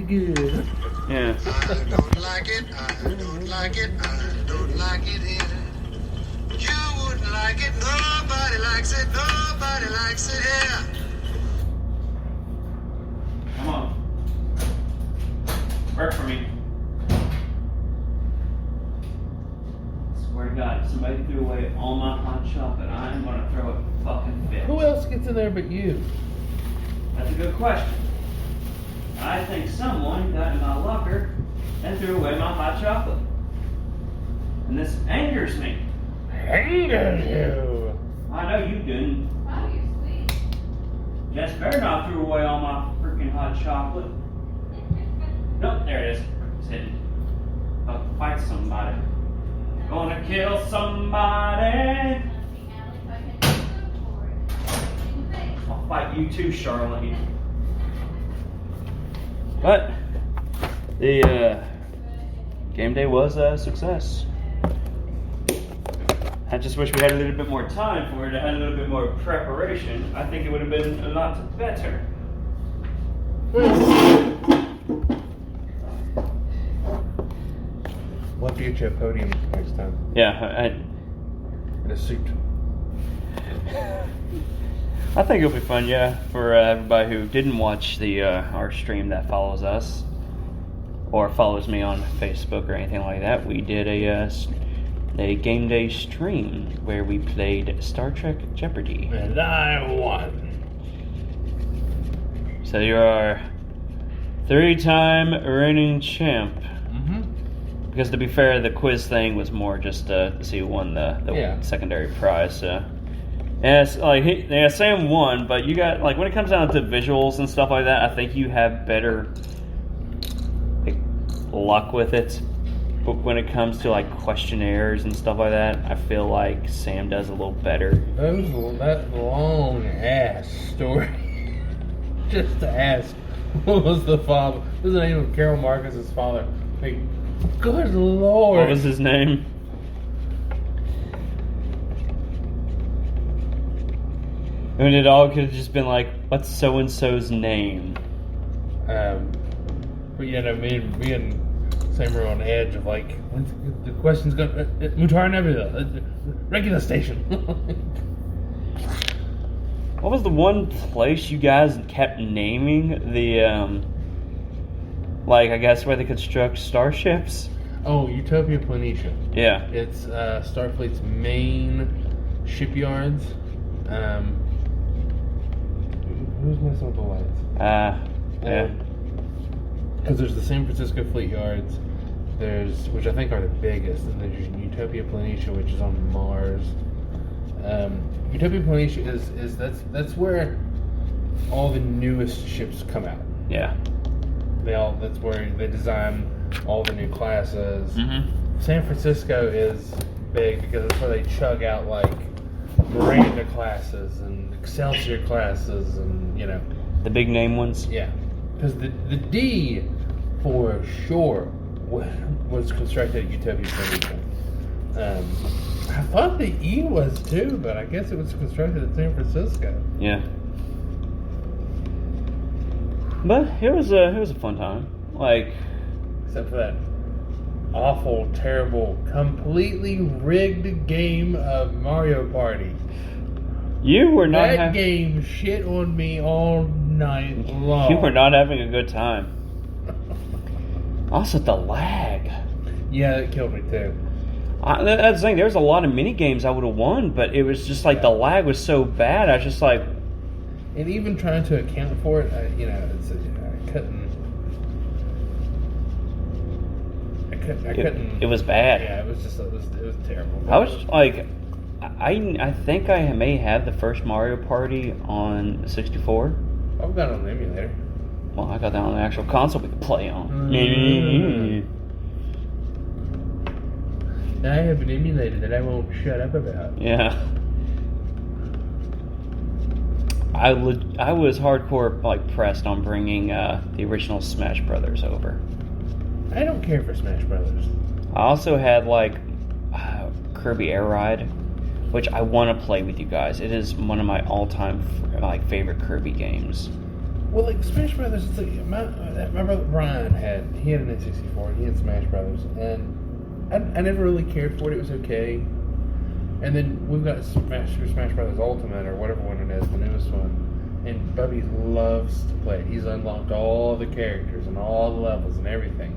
good. Yeah. I don't like it, I don't like it, I don't like it here. You wouldn't like it, nobody likes it here. Come on. Work for me. Swear to God, if somebody threw away all my hot chocolate, I'm gonna throw a fucking fit. Who else gets in there but you? That's a good question. I think someone got in my locker and threw away my hot chocolate. And this angers me. Anger you. I know you didn't. Oh, you're sweet. Jess better not threw away all my freaking hot chocolate. Nope, there it is. It's hidden. I'll fight somebody. Gonna kill somebody. I'll fight you too, Charlotte. But the game day was a success. I just wish we had a little bit more time for it. I had a little bit more preparation. I think it would have been a lot better. We'll have to get you a podium next time. Yeah, In a suit. I think it'll be fun, yeah, for everybody who didn't watch the our stream that follows us or follows me on Facebook or anything like that. We did a game day stream where we played Star Trek Jeopardy. And I won. So you're our 3-time reigning champ. Mm-hmm. Because to be fair, the quiz thing was more just to see who won the Yeah. secondary prize. So. And it's like Sam won, but you got like when it comes down to visuals and stuff like that, I think you have better like, luck with it. But when it comes to like questionnaires and stuff like that, I feel like Sam does a little better. That long ass story. Just to ask, what was the father? What was the name of Carol Marcus's father? Like, good lord. What was his name? I mean, it all could have just been like, what's so and so's name? But yeah, no, me and Sam were on edge of like, when's the question's going. Mutara Nebula, regular station. What was the one place you guys kept naming the, like, I guess where they construct starships? Oh, Utopia Planitia. Yeah. It's Starfleet's main shipyards. Who's messing with the lights? Yeah. Because there's the San Francisco Fleet Yards, which I think are the biggest, and there's Utopia Planitia, which is on Mars. Utopia Planitia is that's where all the newest ships come out. Yeah. That's where they design all the new classes. Mm-hmm. San Francisco is big because that's where they chug out like Miranda classes and Excelsior classes and The big name ones? yeah, because the D for sure was constructed at Utopia Planitia. I thought the E was too, but I guess it was constructed at San Francisco. Yeah. But it was a fun time. Like, Except for that awful, terrible, completely rigged game of Mario Party. you were not That game shit on me all night long. you were not having a good time. Also, the lag. Yeah, it killed me too. That's the thing. There's a lot of mini games I would have won, but it was just like the lag was so bad. I was just like, And even trying to account for it, I couldn't. I couldn't. it was bad. Yeah, it was terrible. I was like, I think I may have the first Mario Party on 64. I've got it on the emulator. Well, I got that on the actual console we could play on. I have an emulator that I won't shut up about. Yeah. I was hardcore like pressed on bringing the original Smash Brothers over. I don't care for Smash Brothers. I also had like Kirby Air Ride, which I want to play with you guys. It is one of my all-time favorite Kirby games. Well, like Smash Brothers, it's like my brother Brian had an N64, he had Smash Brothers, and I never really cared for it. It was okay. And then we've got Smash Brothers Ultimate or whatever one it is, the newest one, and Bubby loves to play it. He's unlocked all the characters and all the levels and everything,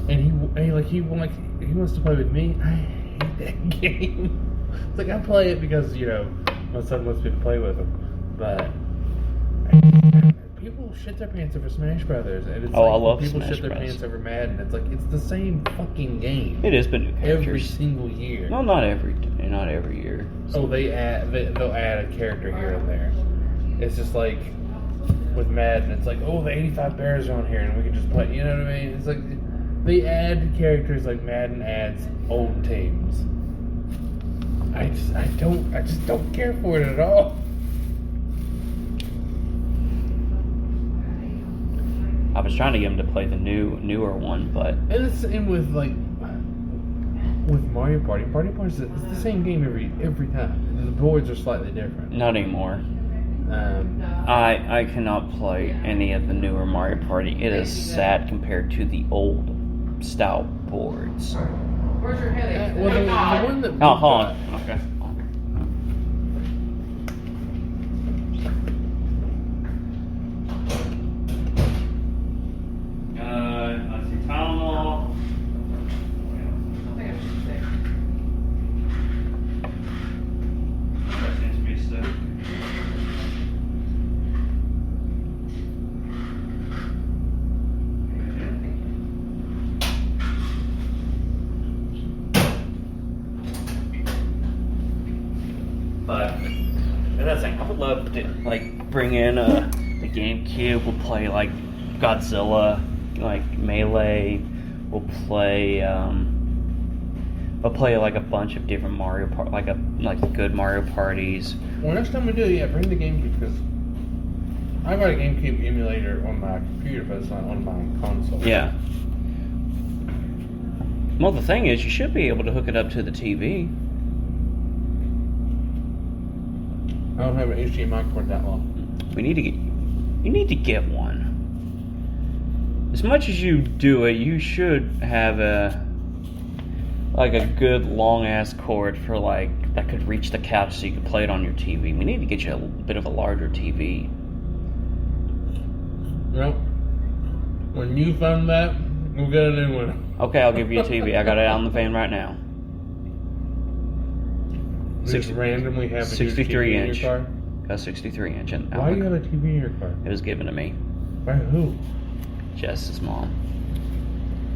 and he wants to play with me. I hate that game. It's like I play it because my son wants me to play with him, but. People shit their pants over Smash Brothers, and it's I love people Smash shit their Bros. pants over Madden. It's like it's the same fucking game. It is, but new characters. Every single year. No, not every year. Oh, they'll add a character here and there. It's just like with Madden, it's like, oh, the 85 Bears are on here, and we can just play. You know what I mean? It's like they add characters like Madden adds old teams. I just don't care for it at all. I was trying to get him to play the newer one, but And it's the same with with Mario Party. Mario Party it's the same game every time. The boards are slightly different. not anymore. I cannot play any of the newer Mario Party. It is sad compared to the old style boards. Where's your headache? Well, the one that Oh, hold on. Okay. Let's see, Tylenol. I think I should say. That seems to be sick. But that's the thing. I would love to bring in the GameCube. We'll play like Godzilla, like Melee. We'll play like a bunch of different Mario like good Mario parties. Well, next time we do, bring the GameCube because I've got a GameCube emulator on my computer, but it's not on my console. Yeah. Well, the thing is, you should be able to hook it up to the TV. I don't have an HDMI cord that long. You need to get one. As much as you do it, you should have a good long ass cord for that could reach the couch so you could play it on your TV. We need to get you a bit of a larger TV. Well, when you find that, we'll get a new one. Okay, I'll give you a TV. I got it out in the van right now. We just randomly have a 63 huge TV inch. in your car? Got 63 inch. And Why do you have a TV in your car? It was given to me. By who? Jess's mom.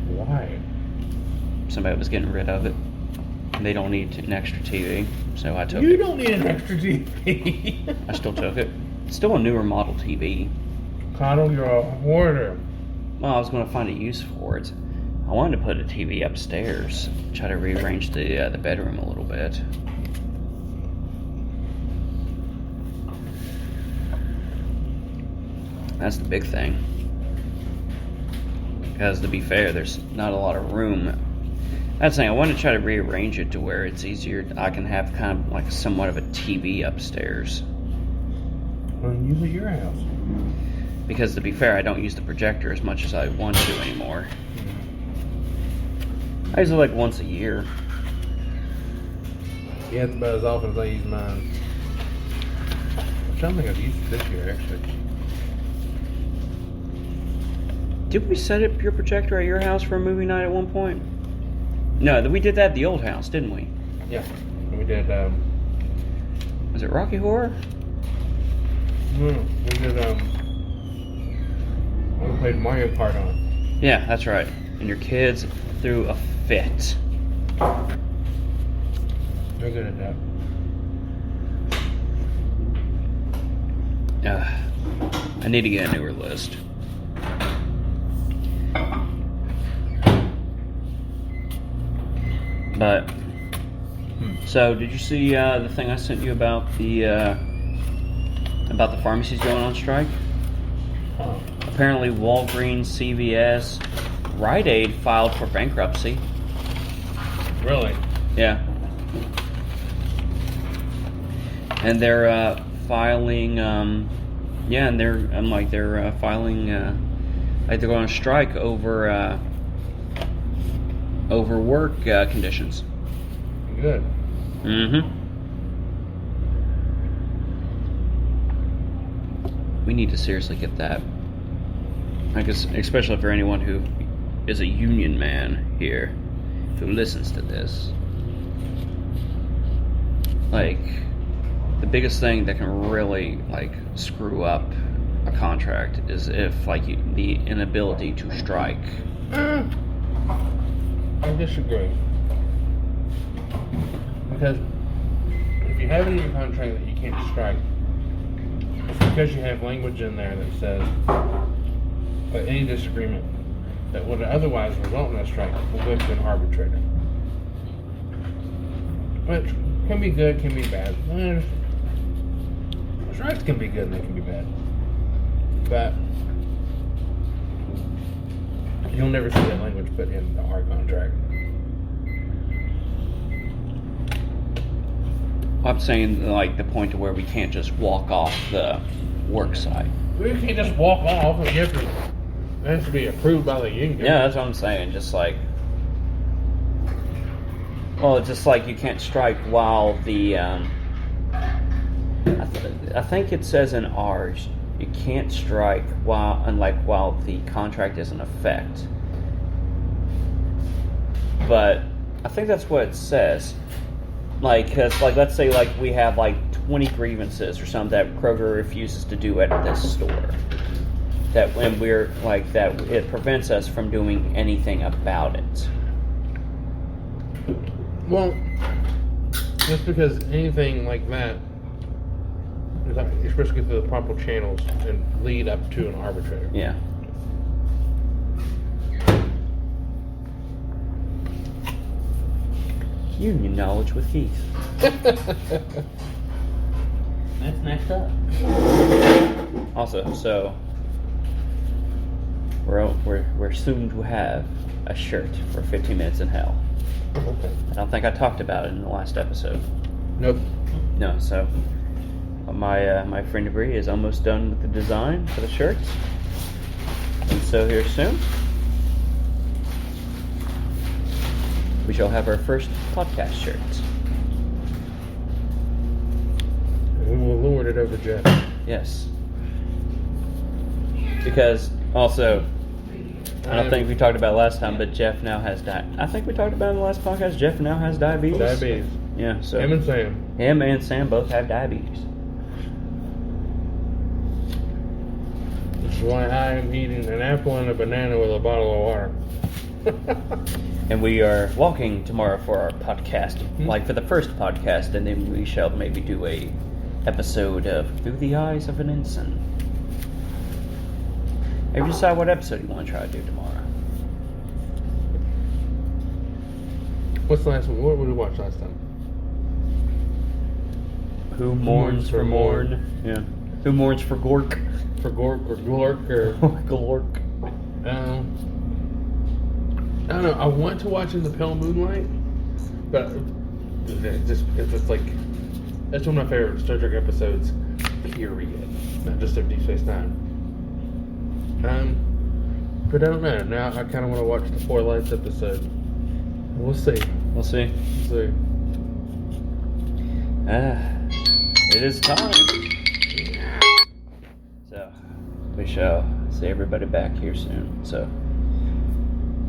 Why? Somebody was getting rid of it. They don't need an extra TV, so I took You it. don't need an extra TV. I still took it. It's still a newer model TV. Coddle, you're a hoarder. Well, I was going to find a use for it. I wanted to put a TV upstairs, try to rearrange the bedroom a little bit. That's the big thing. Because to be fair, there's not a lot of room. That's the thing. I want to try to rearrange it to where it's easier. I can have kind of like somewhat of a TV upstairs. Well, use it at your house. Because to be fair, I don't use the projector as much as I want to anymore. I use it like once a year. Yeah, it's about as often as I use mine. I don't think I've used it this year, actually. Did we set up your projector at your house for a movie night at one point? No, we did that at the old house, didn't we? Yeah, we did. Was it Rocky Horror? We did. We played Mario Kart on. Yeah, that's right. And your kids threw a fit. They're good at that. I need to get a newer list. But so, did you see the thing I sent you about the pharmacies going on strike? Oh. Apparently, Walgreens, CVS, Rite Aid filed for bankruptcy. Really? Yeah, and they're filing Yeah, and they're filing, like they're going to strike over work conditions. Good. Mm-hmm. We need to seriously get that. I guess, especially for anyone who is a union man here, who listens to this. Like, the biggest thing that can really, like, screw up a contract is if, like, the inability to strike. I disagree. Because if you have it in your contract that you can't strike, it's because you have language in there that says that any disagreement that would otherwise result in a strike will go to an arbitrator. Which can be good, can be bad. Strikes can be good and they can be bad. But you'll never see that language put in our contract. I'm saying, like, the point to where we can't just walk off the work site. We can't just walk off. It has to be approved by the union. Yeah, that's what I'm saying. Just like, well, it's just like you can't strike while the. I think it says in ours you can't strike while the contract is in effect. But I think that's what it says. Like, cause like let's say like we have like 20 grievances or something that Kroger refuses to do at this store. That when we're like that, it prevents us from doing anything about it. Well, just because anything like that is like, you're supposed to get through the proper channels and lead up to an arbitrator. Yeah. Union knowledge with Keith. That's next up. Also, so we're soon to have a shirt for 15 Minutes in Hell. Okay. I don't think I talked about it in the last episode. Nope. No, so my friend Bree is almost done with the design for the shirt, and so here soon we shall have our first podcast shirt. We will lord it over Jeff. Yes, because also I don't think we talked about it last time, but Jeff now has I think we talked about it in the last podcast. Jeff now has diabetes. Diabetes. Yeah, so Him and Sam. Him and Sam both have diabetes. Which is why I am eating an apple and a banana with a bottle of water. And we are walking tomorrow for our podcast, like for the first podcast, and then we shall maybe do a episode of Through the Eyes of an Ensign. Maybe decide what episode you want to try to do tomorrow. What's the last one? What did we watch last time? Who mourns for Morn? Yeah. Who mourns for Gork? For Gork or Glork or... Glork. I don't know. I want to watch In the Pale Moonlight, but it's like that's one of my favorite Star Trek episodes. Period. Not just of Deep Space Nine. But I don't know. Now I kind of want to watch the Four Lights episode. We'll see. We'll see. We'll see. It is time. So we shall see everybody back here soon. So.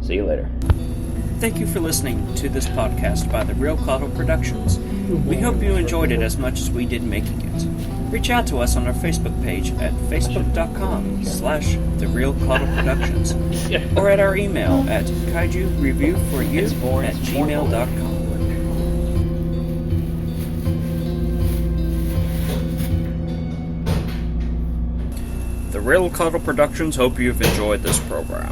See you later. Thank you for listening to this podcast by The Real Caudle Productions. We hope you enjoyed it as much as we did making it. Reach out to us on our Facebook page at facebook.com/The Real Caudle Productions or at our email at kaijureviewforyou@gmail.com. The Real Caudle Productions hope you've enjoyed this program.